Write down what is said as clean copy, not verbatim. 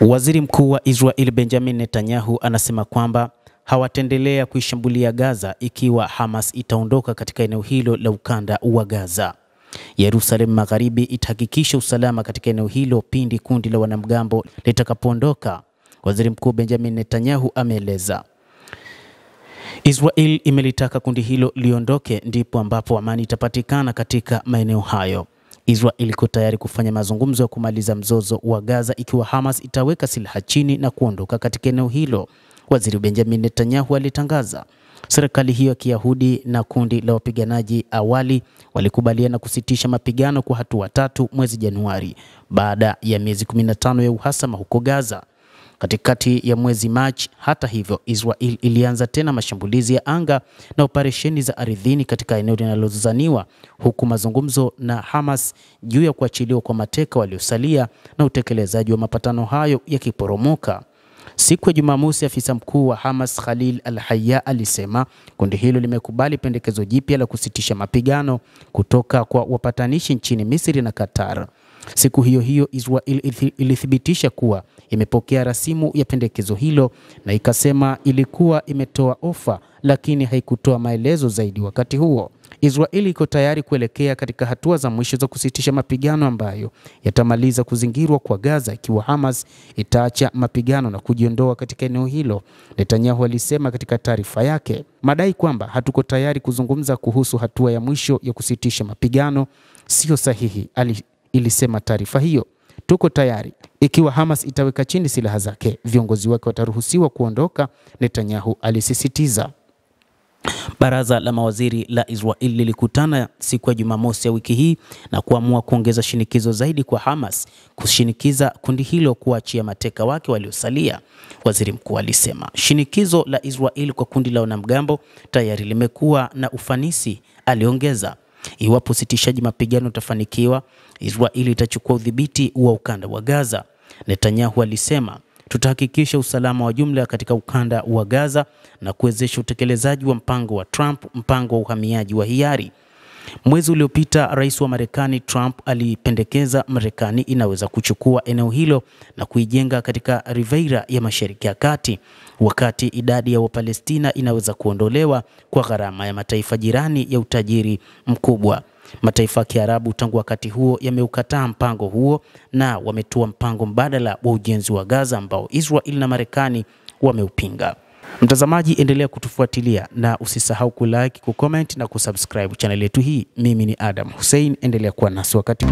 Waziri Mkuu wa Israel Benjamin Netanyahu anasema kwamba hawataendelea kuishambulia Gaza ikiwa Hamas itaondoka katika eneo hilo la ukanda wa Gaza. Yerusalemu Magharibi itahakikisha usalama katika eneo hilo pindi kundi la wanamgambo litakapoondoka, Waziri Mkuu Benjamin Netanyahu ameeleza. Israel imelitaka kundi hilo liondoke, ndipo ambapo amani itapatikana katika maeneo hayo. Israel iko tayari kufanya mazungumzo ya kumaliza mzozo wa Gaza ikiwa Hamas itaweka silaha chini na kuondoka katika eneo hilo, Waziri Benjamin Netanyahu alitangaza. Serikali hiyo ya Kiyahudi na kundi la wapiganaji awali walikubaliana kusitisha mapigano kwa hatua tatu mwezi Januari baada ya miezi 15 ya uhasama huko Gaza. Katikati ya mwezi Machi, hata hivyo, Israel ilianza tena mashambulizi ya anga na operesheni za ardhini katika eneo linalozozaniwa, huku mazungumzo na Hamas juu ya kuachiliwa kwa mateka waliosalia na utekelezaji wa mapatano hayo yakiporomoka. Siku ya Jumamosi, afisa mkuu wa Hamas Khalil al-Hayya alisema kundi hilo limekubali pendekezo jipya la kusitisha mapigano kutoka kwa wapatanishi nchini Misri na Qatar. Siku hiyo hiyo, Israel ilithibitisha kuwa imepokea rasimu ya pendekezo hilo na ikasema ilikuwa imetoa ofa lakini haikutoa maelezo zaidi wakati huo. Israel iko tayari kuelekea katika hatua za mwisho za kusitisha mapigano ambayo yatamaliza kuzingirwa kwa Gaza ikiwa Hamas itaacha mapigano na kujiondoa katika eneo hilo, Netanyahu alisema katika taarifa yake. Madai kwamba hatuko tayari kuzungumza kuhusu hatua ya mwisho ya kusitisha mapigano sio sahihi, ilisema taarifa hiyo. Tuko tayari ikiwa Hamas itaweka chini silaha zake, viongozi wake wataruhusiwa kuondoka, Netanyahu alisisitiza. Baraza la mawaziri la Israel lilikutana siku ya Jumamosi ya wiki hii na kuamua kuongeza shinikizo zaidi kwa Hamas kushinikiza kundi hilo kuachia mateka wake waliosalia. Waziri mkuu alisema shinikizo la Israel kwa kundi la wanamgambo tayari limekuwa na ufanisi, aliongeza. Iwapo sitishaji mapigano utafanikiwa, Israel itachukua udhibiti wa ukanda wa Gaza. Netanyahu alisema, tutahakikisha usalama wa jumla katika ukanda wa Gaza na kuwezesha utekelezaji wa mpango wa Trump, mpango wa uhamiaji wa hiari. Mwezi uliopita, rais wa Marekani Trump alipendekeza Marekani inaweza kuchukua eneo hilo na kuijenga katika Riviera ya Mashariki ya Kati, wakati idadi ya Wapalestina inaweza kuondolewa kwa gharama ya mataifa jirani ya utajiri mkubwa. Mataifa ya Kiarabu tangu wakati huo yameukataa mpango huo na wametoa mpango mbadala wa ujenzi wa Gaza ambao Israel na Marekani wameupinga. Mtazamaji, endelea kutufuatilia na usisahau kulike, kucomment na kusubscribe channel yetu hii. Mimi ni Adam Hussein, endelea kuwa nasi wakati